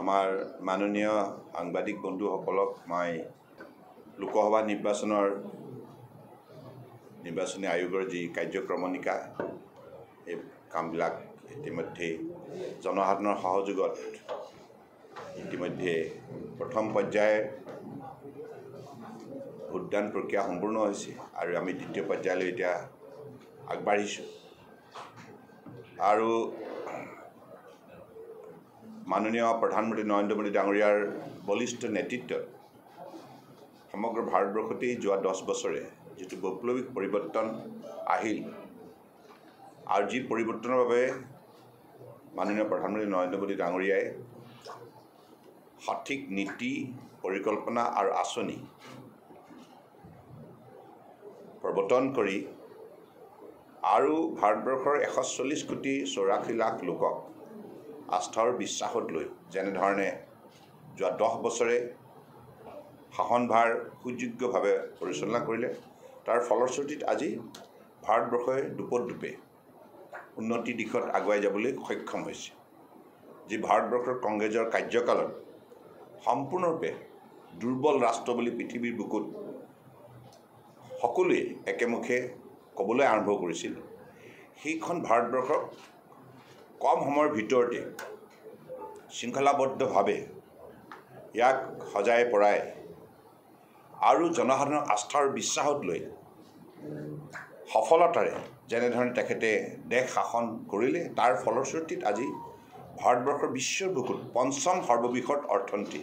আমাৰ মাননীয় সাংবাদিক বন্ধুসকলক মই লোকসভা নিৰ্বাচনী আয়োগৰ যি কাৰ্যক্ৰমণিকা এই কামবিলাক ইতিমধ্যে জনসাধাৰণৰ সহযোগত ইতিমধ্যে প্ৰথম পৰ্যায়ৰ ভোটদান প্ৰক্ৰিয়া সম্পূৰ্ণ হৈছে আৰু আমি দ্বিতীয় পৰ্যায়লৈ এতিয়া আগবাঢ়িছোঁ আৰু মাননীয় প্ৰধানমন্ত্ৰী নৰেন্দ্ৰ মোদী ডাঙৰীয়াৰ বলিষ্ঠ নেতৃত্বত সমগ্ৰ ভাৰতবৰ্ষতেই যোৱা 10 বছৰে যিটো বৈপ্লৱিক পৰিৱৰ্তন আহিল আৰু যি পৰিৱৰ্তনৰ বাবে মাননীয় প্ৰধানমন্ত্ৰী নৰেন্দ্ৰ মোদী ডাঙৰীয়াই সঠিক নীতি পৰিকল্পনা আৰু আঁচনি প্ৰৱৰ্তন কৰি আৰু ভাৰতবৰ্ষৰ 140 কোটি 84 লাখ লোকক আস্থাৰ বিশ্বাসত লৈ যেনেধৰণে যোৱা 10 বছৰে শাসনভাৰ সুযোগ্যভাৱে পৰিচালনা কৰিলে তাৰ ফলশ্ৰুতিত আজি ভাৰতবৰ্ষই দুপে উন্নতি দিশত আগুৱাই যাবলৈ সক্ষম হৈছে যি ভাৰতবৰ্ষৰ কংগ্ৰেছৰ কাৰ্যকালত সম্পূৰ্ণৰূপে দুৰ্বল ৰাষ্ট্ৰ বুলি পৃথিৱীৰ বুকুত সকলোৱে একেমুখে ক'বলৈ আৰম্ভ কৰিছিল সেইখন ভাৰতবৰ্ষক কম সময়ৰ ভিতৰতে শৃংখলাবদ্ধভাৱে ইয়াক সজাই পৰাই আৰু জনসাধাৰণৰ আস্থাৰ বিশ্বাসত লৈ সফলতাৰে যেনেধৰণে তেখেতে দেশ শাসন কৰিলে তাৰ ফলশ্ৰুতিত আজি ভাৰতবৰ্ষৰ বিশ্বৰ বুকুত পঞ্চম সৰ্ববৃহৎ অৰ্থনীতি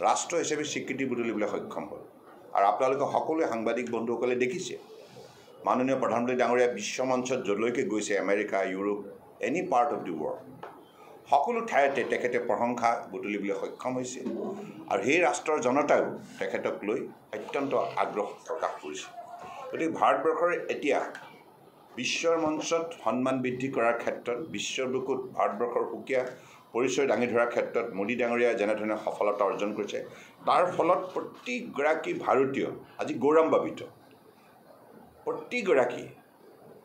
ৰাষ্ট্ৰ হিচাপে স্বীকৃতি বুটলিবলৈ সক্ষম হ'ল আৰু আপোনালোকে সকলোৱে সাংবাদিক বন্ধুসকলে দেখিছে মাননীয় প্ৰধানমন্ত্ৰী ডাঙৰীয়া বিশ্বমঞ্চত য'লৈকে গৈছে America Europe any part of the world সকলো ঠাইতে তেখেতে প্ৰশংসা বুটলিবলৈ সক্ষম হৈছে আৰু সেই ৰাষ্ট্ৰৰ জনতাও তেখেতক লৈ অত্যন্ত আগ্ৰহ প্ৰকাশ কৰিছে গতিকে ভাৰতবৰ্ষৰ এতিয়া বিশ্বৰ মঞ্চত সন্মান বৃদ্ধি কৰাৰ ক্ষেত্ৰত বিশ্বৰ বুকুত ভাৰতবৰ্ষৰ সুকীয়া পৰিচয় দাঙি ধৰাৰ ক্ষেত্ৰত মোদী ডাঙৰীয়াই যেনেধৰণে সফলতা অৰ্জন কৰিছে তাৰ ফলত প্ৰতিগৰাকী ভাৰতীয় আজি গৌৰৱান্বিত প্ৰতিগৰাকী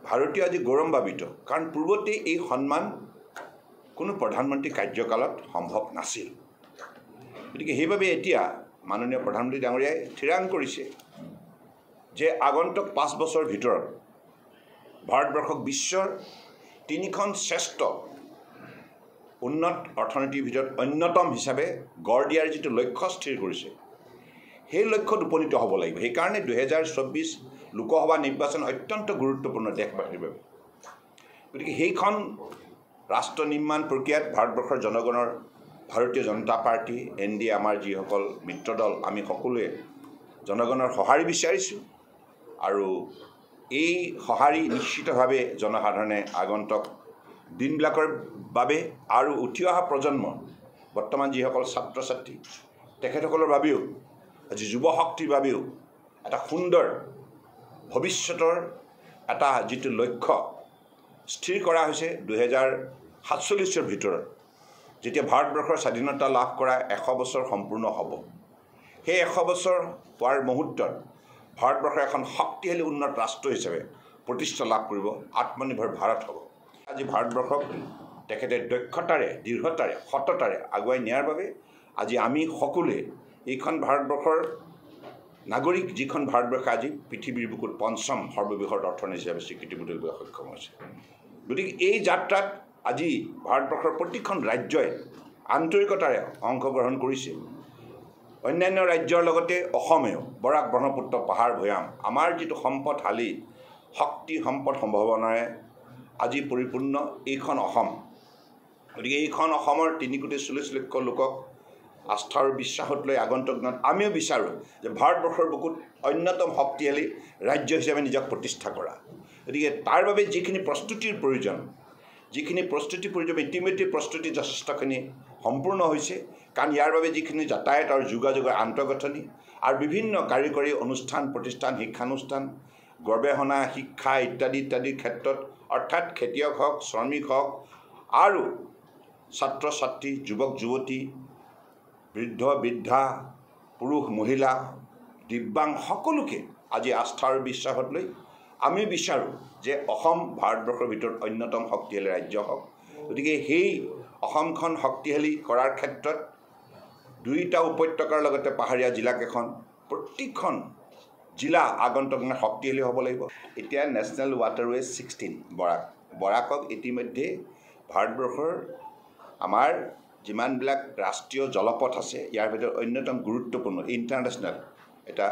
ভাৰতীয় আজি গৌৰৱান্বিত কাৰণ পূৰ্বতে এই সন্মান কোনো প্ৰধানমন্ত্ৰী কাৰ্যকালত সম্ভৱ নাছিল গতিকে সেইবাবে এতিয়া মাননীয় প্ৰধানমন্ত্ৰী ডাঙৰীয়াই থিৰাং কৰিছে যে আগন্তুক 5 বছৰৰ ভিতৰত ভাৰতবৰ্ষক বিশ্বৰ 3খন শ্ৰেষ্ঠ উন্নত অৰ্থনীতিৰ ভিতৰত অন্যতম হিচাপে গঢ় দিয়াৰ যিটো লক্ষ্য স্থিৰ কৰিছে সেই লক্ষ্যত উপনীত হ'ব লাগিব সেইকাৰণে 2024 লোকসভা নিৰ্বাচন অত্যন্ত গুৰুত্বপূৰ্ণ দেশবাসীৰ বাবে গতিকে সেইখন ৰাষ্ট্ৰ নিৰ্মাণ প্ৰক্ৰিয়াত ভাৰতবৰ্ষৰ জনগণৰ ভাৰতীয় জনতা পাৰ্টি NDA আমাৰ যিসকল মিত্ৰদল আমি সকলোৱে জনগণৰ সঁহাৰি বিচাৰিছোঁ আৰু এই সঁহাৰি নিশ্চিতভাৱে জনসাধাৰণে আগন্তুক দিনবিলাকৰ বাবে আৰু উঠি অহা প্ৰজন্ম বৰ্তমান যিসকল ছাত্ৰ ছাত্ৰী তেখেতসকলৰ বাবেও আজি যুৱ শক্তিৰ বাবেও এটা সুন্দৰ ভৱিষ্যতৰ এটা যিটো লক্ষ্য স্থিৰ কৰা হৈছে 2047 ভিতৰত যেতিয়া ভাৰতবৰ্ষৰ স্বাধীনতা লাভ কৰা 100 বছৰ সম্পূৰ্ণ হ'ব সেই 100 বছৰ হোৱাৰ মুহূৰ্তত ভাৰতবৰ্ষৰ এখন শক্তিশালী উন্নত ৰাষ্ট্ৰ হিচাপে প্ৰতিষ্ঠা লাভ কৰিব আত্মনিৰ্ভৰ ভাৰত হ'ব আজি ভাৰতবৰ্ষক তেখেতে দক্ষতাৰে দৃঢ়তাৰে সততাৰে আগুৱাই নিয়াৰ বাবে আজি আমি সকলোৱে এইখন ভাৰতবৰ্ষৰ নাগৰিক যিখন ভাৰতবৰ্ষ আজি পৃথিৱীৰ বুকুত পঞ্চম সৰ্ববৃহৎ অৰ্থনীতি হিচাপে স্বীকৃতি বুটলিবলৈ সক্ষম হৈছে গতিকে এই যাত্ৰাত আজি ভাৰতবৰ্ষৰ প্ৰতিখন ৰাজ্যই আন্তৰিকতাৰে অংশগ্ৰহণ কৰিছে অন্যান্য ৰাজ্যৰ লগতে অসমেও বৰাক ব্ৰহ্মপুত্ৰ পাহাৰ ভৈয়াম আমাৰ যিটো সম্পদশালী শক্তি সম্পদ সম্ভাৱনাৰে আজি পৰিপূৰ্ণ এইখন অসম গতিকে এইখন অসমৰ 3,40 লক্ষ লোকক আস্থা আৰু বিশ্বাসত লৈ আগন্তুক দিনত আমিও বিচাৰোঁ যে ভাৰতবৰ্ষৰ বুকুত অন্যতম শক্তিশালী ৰাজ্য হিচাপে নিজক প্ৰতিষ্ঠা কৰা গতিকে তাৰ বাবে যিখিনি প্ৰস্তুতিৰ প্ৰয়োজন ইতিমধ্যে প্ৰস্তুতি যথেষ্টখিনি সম্পূৰ্ণ হৈছে কাৰণ ইয়াৰ বাবে যিখিনি যাতায়াত আৰু যোগাযোগৰ আন্তঃগাঁথনি আৰু বিভিন্ন কাৰিকৰী অনুষ্ঠান প্ৰতিষ্ঠান শিক্ষানুষ্ঠান গৱেষণা শিক্ষা ইত্যাদিৰ ক্ষেত্ৰত অৰ্থাৎ খেতিয়ক হওক শ্ৰমিক হওক আৰু ছাত্ৰ ছাত্ৰী যুৱক যুৱতী বৃদ্ধ বৃদ্ধা পুৰুষ মহিলা দিব্যাংগ সকলোকে আজি আস্থা আৰু বিশ্বাসত লৈ আমি বিচাৰোঁ যে অসম ভাৰতবৰ্ষৰ ভিতৰত অন্যতম শক্তিশালী ৰাজ্য হওক গতিকে সেই অসমখন শক্তিশালী কৰাৰ ক্ষেত্ৰত দুইটা উপত্যকাৰ লগতে পাহাৰীয়া জিলাকেইখন প্ৰতিখন জিলা আগন্তুক শক্তিশালী হ'ব লাগিব। এতিয়া নেশ্যনেল ৱাটাৰৱেজ 16 বৰাকক ইতিমধ্যে ভাৰতবৰ্ষৰ আমাৰ যিমানবিলাক ৰাষ্ট্ৰীয় জলপথ আছে ইয়াৰ ভিতৰত অন্যতম গুৰুত্বপূৰ্ণ ইণ্টাৰনেশ্যনেল এটা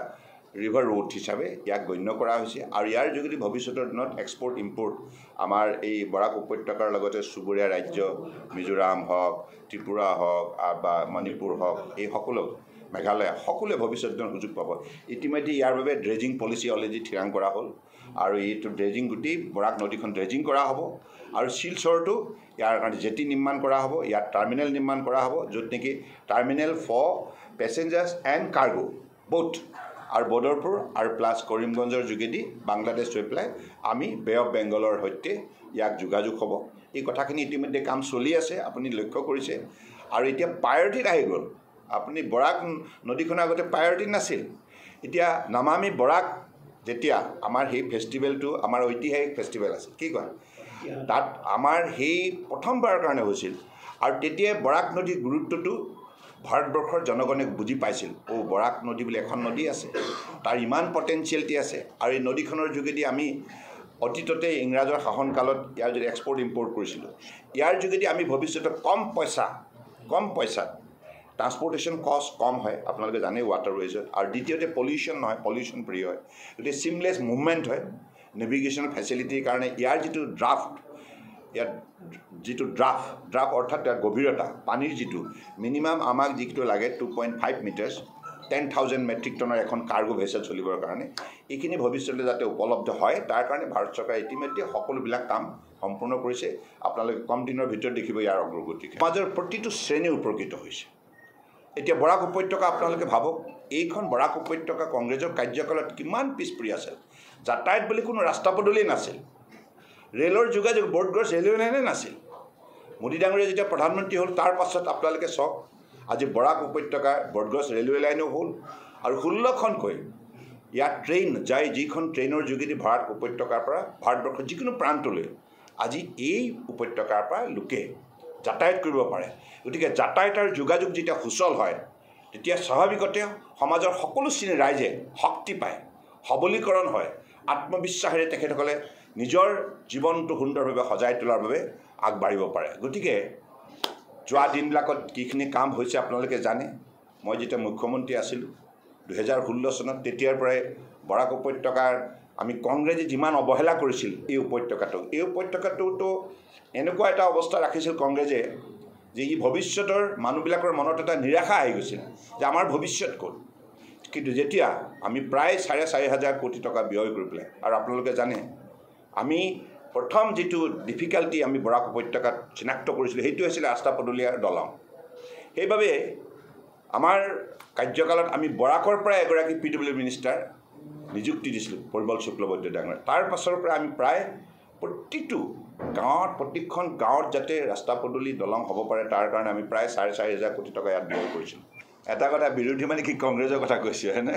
ৰিভাৰ ৰোড হিচাপে ইয়াক গণ্য কৰা হৈছে আৰু ইয়াৰ যোগেদি ভৱিষ্যতৰ দিনত এক্সপৰ্ট ইম্পৰ্ট আমাৰ এই বৰাক উপত্যকাৰ লগতে চুবুৰীয়া ৰাজ্য মিজোৰাম হওক ত্ৰিপুৰা হওক বা মণিপুৰ হওক এই সকলো মেঘালয় সকলোৱে ভৱিষ্যত দিনৰ সুযোগ পাব। ইতিমধ্যে ইয়াৰ বাবে ড্ৰেজিং পলিচি অলৰেডি থিৰাং কৰা হ'ল আৰু এইটো ড্ৰেজিং গোটেই বৰাক নদীখন ড্ৰেজিং কৰা হ'ব আৰু শিলচৰটো ইয়াৰ কাৰণে জেটি নিৰ্মাণ কৰা হ'ব, ইয়াত টাৰ্মিনেল নিৰ্মাণ কৰা হ'ব য'ত নেকি terminal for passengers and cargo both আৰু বদৰপুৰ আৰু প্লাছ কৰিমগঞ্জৰ যোগেদি বাংলাদেশ হৈ পেলাই আমি বে অফ বেংগলৰ সৈতে ইয়াক যোগাযোগ হ'ব। এই কথাখিনি ইতিমধ্যে কাম চলি আছে, আপুনি লক্ষ্য কৰিছে আৰু এতিয়া প্ৰায়ৰিটিত আহি গ'ল। আপুনি বৰাক নদীখনৰ আগতে প্ৰায়ৰিটি নাছিল, এতিয়া নমামি বৰাক যেতিয়া আমাৰ সেই ফেষ্টিভেলটো আমাৰ ঐতিহাসিক ফেষ্টিভেল আছিল কি কয় তাত আমাৰ সেই প্ৰথমবাৰৰ কাৰণে হৈছিল আৰু তেতিয়াই বৰাক নদীৰ গুৰুত্বটো ভাৰতবৰ্ষৰ জনগণে বুজি পাইছিল। বৰাক নদী বুলি এখন নদী আছে, তাৰ ইমান পটেঞ্চিয়েলিটি আছে আৰু এই নদীখনৰ যোগেদি আমি অতীততে ইংৰাজৰ শাসনকালত ইয়াৰ যদি এক্সপৰ্ট ইম্পৰ্ট কৰিছিলোঁ, ইয়াৰ যোগেদি আমি ভৱিষ্যতে কম পইচাত ট্ৰান্সপৰ্টেশ্যন কষ্ট কম হয়, আপোনালোকে জানে ৱাটাৰৱেজত আৰু দ্বিতীয়তে পলিউশ্যন নহয়, পলিউশ্যন ফ্ৰী হয়, গতিকে চিমলেছ মুভমেণ্ট হয় নেভিগেশ্যন ফেচিলিটিৰ কাৰণে। ইয়াৰ যিটো ড্ৰাফট অৰ্থাৎ ইয়াৰ গভীৰতা পানীৰ যিটো মিনিমাম আমাক যিটো লাগে 2.5 মিটাৰ্ছ 10,000 মেট্ৰিক টনৰ এখন কাৰ্গো ভেছেল চলিবৰ কাৰণে এইখিনি ভৱিষ্যতে যাতে উপলব্ধ হয় তাৰ কাৰণে ভাৰত চৰকাৰে ইতিমধ্যে সকলোবিলাক কাম সম্পূৰ্ণ কৰিছে। আপোনালোকে কম দিনৰ ভিতৰত দেখিব ইয়াৰ অগ্ৰগতি। সমাজৰ প্ৰতিটো শ্ৰেণী উপকৃত হৈছে। এতিয়া বৰাক উপত্যকা আপোনালোকে ভাবক, এইখন বৰাক উপত্যকা কংগ্ৰেছৰ কাৰ্যকালত কিমান পিছ পৰি আছিল। যাতায়াত বুলি কোনো ৰাস্তা পদূলিয়ে নাছিল, ৰেলৰ যোগাযোগ বৰ্ডগছ ৰেলৱে লাইনে নাছিল। মোদী ডাঙৰীয়া যেতিয়া প্ৰধানমন্ত্ৰী হ'ল তাৰ পাছত আপোনালোকে চাওক আজি বৰাক উপত্যকাৰ বৰ্ডগছ ৰেলৱে লাইনো হ'ল আৰু 16খনকৈ ইয়াত ট্ৰেইন যায়, যিখন ট্ৰেইনৰ যোগেদি ভাৰত উপত্যকাৰ পৰা ভাৰতবৰ্ষৰ যিকোনো প্ৰান্তলৈ আজি এই উপত্যকাৰ পৰা লোকে যাতায়াত কৰিব পাৰে। গতিকে যাতায়াত আৰু যোগাযোগ যেতিয়া সুচল হয় তেতিয়া স্বাভাৱিকতে সমাজৰ সকলো শ্ৰেণীৰ ৰাইজে শক্তি পায়, সবলীকৰণ হয়, আত্মবিশ্বাসেৰে তেখেতসকলে নিজৰ জীৱনটো সুন্দৰভাৱে সজাই তোলাৰ বাবে আগবাঢ়িব পাৰে। গতিকে যোৱা দিনবিলাকত কিখিনি কাম হৈছে আপোনালোকে জানে। মই যেতিয়া মুখ্যমন্ত্ৰী আছিলোঁ 2016 চনত তেতিয়াৰ পৰাই বৰাক উপত্যকাৰ আমি কংগ্ৰেছে যিমান অৱহেলা কৰিছিল এই উপত্যকাটোতো এনেকুৱা এটা অৱস্থা ৰাখিছিল কংগ্ৰেছে যে ই ভৱিষ্যতৰ মানুহবিলাকৰ মনত এটা নিৰাশা আহি গৈছিল যে আমাৰ ভৱিষ্যত ক'ত। কিন্তু যেতিয়া আমি প্ৰায় 4,500 কোটি টকা ব্যয় কৰি পেলাই আৰু আপোনালোকে জানে আমি প্ৰথম যিটো ডিফিকাল্টি আমি বৰাক উপত্যকাত চিনাক্ত কৰিছিলোঁ সেইটো হৈছিলে ৰাস্তা পদূলি আৰু দলং। সেইবাবে আমাৰ কাৰ্যকালত আমি বৰাকৰ পৰা এগৰাকী PW মিনিষ্টাৰ নিযুক্তি দিছিলোঁ পৰিমল শুক্লবৈদ্য ডাঙৰীয়া। তাৰ পাছৰ পৰা আমি প্ৰায় প্ৰতিখন গাঁৱত যাতে ৰাস্তা পদূলি দলং হ'ব পাৰে তাৰ কাৰণে আমি প্ৰায় 4,500 কোটি টকা ইয়াত ব্যয় কৰিছিলোঁ। এটা কথা বিৰোধী মানে কি কংগ্ৰেছৰ কথা কৈছোঁ হয়নে,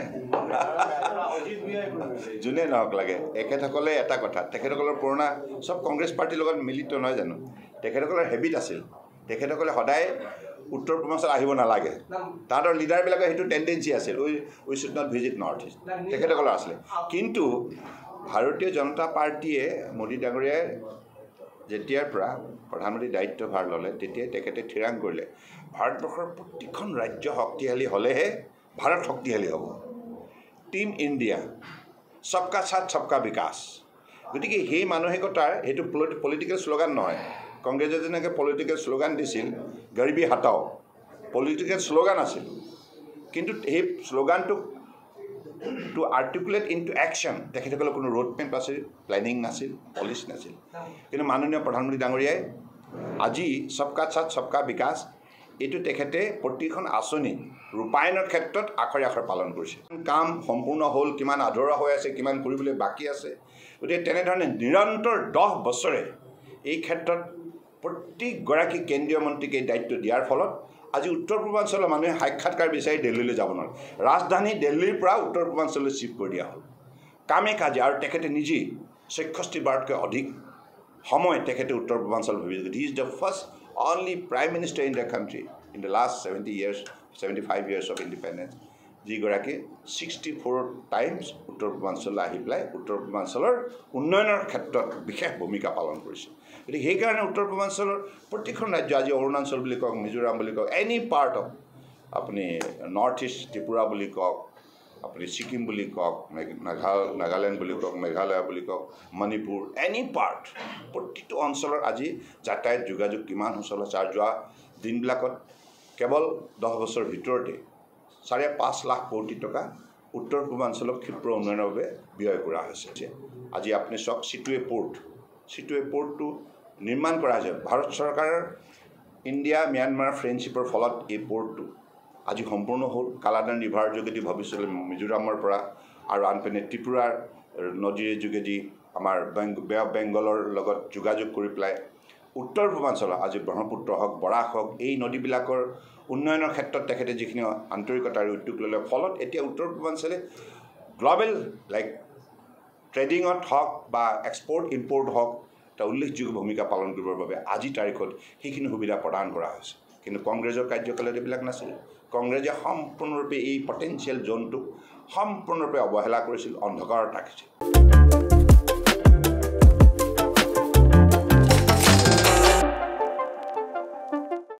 যোনে নহওক লাগে এখেতসকলে এটা কথা তেখেতসকলৰ পুৰণা চব কংগ্ৰেছ পাৰ্টিৰ লগত মিলিত নহয় জানো, তেখেতসকলৰ হেবিট আছিল তেখেতসকলে সদায় উত্তৰ পূৰ্বাঞ্চল আহিব নালাগে, তাহাঁতৰ লিডাৰবিলাকৰ সেইটো টেণ্ডেঞ্চি আছিল we should not visit North East তেখেতসকলৰ আছিলে। কিন্তু ভাৰতীয় জনতা পাৰ্টীয়ে মোদী ডাঙৰীয়াই যেতিয়াৰ পৰা প্ৰধানমন্ত্ৰী দায়িত্বভাৰ ল'লে তেতিয়াই তেখেতে থিৰাং কৰিলে ভাৰতবৰ্ষৰ প্ৰতিখন ৰাজ্য শক্তিশালী হ'লেহে ভাৰত শক্তিশালী হ'ব। টিম ইণ্ডিয়া, সবকা সাথ সবকা বিকাশ। গতিকে সেই মানসিকতাৰ সেইটো পলিটিকেল শ্লোগান নহয়। কংগ্ৰেছে যেনেকৈ পলিটিকেল শ্লোগান দিছিল গৰিবী হাটাও, পলিটিকেল শ্লোগান আছিল, কিন্তু সেই শ্লোগানটোক to articulate into action তেখেতসকলৰ কোনো ৰোড মেপ আছিল, প্লেনিং নাছিল, পলিচি নাছিল। কিন্তু মাননীয় প্ৰধানমন্ত্ৰী ডাঙৰীয়াই আজি সবকা সাথ সবকা বিকাশ এইটো তেখেতে প্ৰতিখন আঁচনি ৰূপায়ণৰ ক্ষেত্ৰত আখৰে আখৰে পালন কৰিছে। কাম সম্পূৰ্ণ হ'ল, কিমান আধৰুৱা হৈ আছে, কিমান কৰিবলৈ বাকী আছে। গতিকে তেনেধৰণে নিৰন্তৰ 10 বছৰে এই ক্ষেত্ৰত প্ৰত্যেকগৰাকী কেন্দ্ৰীয় মন্ত্ৰীক এই দায়িত্ব দিয়াৰ ফলত আজি উত্তৰ পূৰ্বাঞ্চলৰ মানুহে সাক্ষাৎকাৰ বিচাৰি দিল্লীলৈ যাব নোৱাৰে। ৰাজধানী দিল্লীৰ পৰা উত্তৰ পূৰ্বাঞ্চললৈ শ্বিফ্ট কৰি দিয়া হ'ল কামে কাজে, আৰু তেখেতে নিজেই 66 বাৰতকৈ অধিক সময় তেখেতে উত্তৰ পূৰ্বাঞ্চল ভাবি he is the first only prime minister in the country in the last 70 years 75 years of independence, যিগৰাকী 64 টাইমছ উত্তৰ পূৰ্বাঞ্চললৈ আহি পেলাই উত্তৰ পূৰ্বাঞ্চলৰ উন্নয়নৰ ক্ষেত্ৰত বিশেষ ভূমিকা পালন কৰিছে। গতিকে সেইকাৰণে উত্তৰ পূৰ্বাঞ্চলৰ প্ৰতিখন ৰাজ্য আজি অৰুণাচল বুলি কওক, মিজোৰাম বুলি কওক, এনি পাৰ্ট অফ আপুনি নৰ্থ ইষ্ট, ত্ৰিপুৰা বুলি কওক, আপুনি ছিকিম বুলি কওক, নাগালেণ্ড বুলি কওক, মেঘালয় বুলি কওক, মণিপুৰ, এনি পাৰ্ট, প্ৰতিটো অঞ্চলৰ আজি যাতায়াত যোগাযোগ কিমান সুচল হৈছে। আৰু যোৱা দিনবিলাকত কেৱল 10 বছৰৰ ভিতৰতে 5.5 লাখ কোটি টকা উত্তৰ পূৰ্বাঞ্চলৰ ক্ষিপ্ৰ উন্নয়নৰ বাবে ব্যয় কৰা হৈছে। আজি আপুনি চাওক চিটুৱে পৰ্টটো নিৰ্মাণ কৰা হৈছে। ভাৰত চৰকাৰৰ ইণ্ডিয়া ম্যানমাৰ ফ্ৰেণ্ডশ্বিপৰ ফলত এই পৰ্টটো আজি সম্পূৰ্ণ হ'ল। কালাদান ৰিভাৰ যোগেদি ভৱিষ্যতে মিজোৰামৰ পৰা আৰু আনপিনে ত্ৰিপুৰাৰ নদীৰ যোগেদি আমাৰ বে অফ বেংগলৰ লগত যোগাযোগ কৰি পেলাই উত্তৰ পূৰ্বাঞ্চলৰ আজি ব্ৰহ্মপুত্ৰ হওক, বৰাক হওক, এই নদীবিলাকৰ উন্নয়নৰ ক্ষেত্ৰত তেখেতে যিখিনি আন্তৰিকতা আৰু উদ্যোগ ল'লে, ফলত এতিয়া উত্তৰ পূৰ্বাঞ্চলে গ্ল'বেল লাইক ট্ৰেডিঙত হওক বা এক্সপৰ্ট ইম্পৰ্ট হওক এটা উল্লেখযোগ্য ভূমিকা পালন কৰিবৰ বাবে আজিৰ তাৰিখত সেইখিনি সুবিধা প্ৰদান কৰা হৈছে। কিন্তু কংগ্ৰেছৰ কাৰ্যকালত এইবিলাক নাছিল। কংগ্ৰেছে সম্পূৰ্ণৰূপে এই পটেঞ্চিয়েল জোনটোক সম্পূৰ্ণৰূপে অৱহেলা কৰিছিল, অন্ধকাৰত ৰাখিছিল।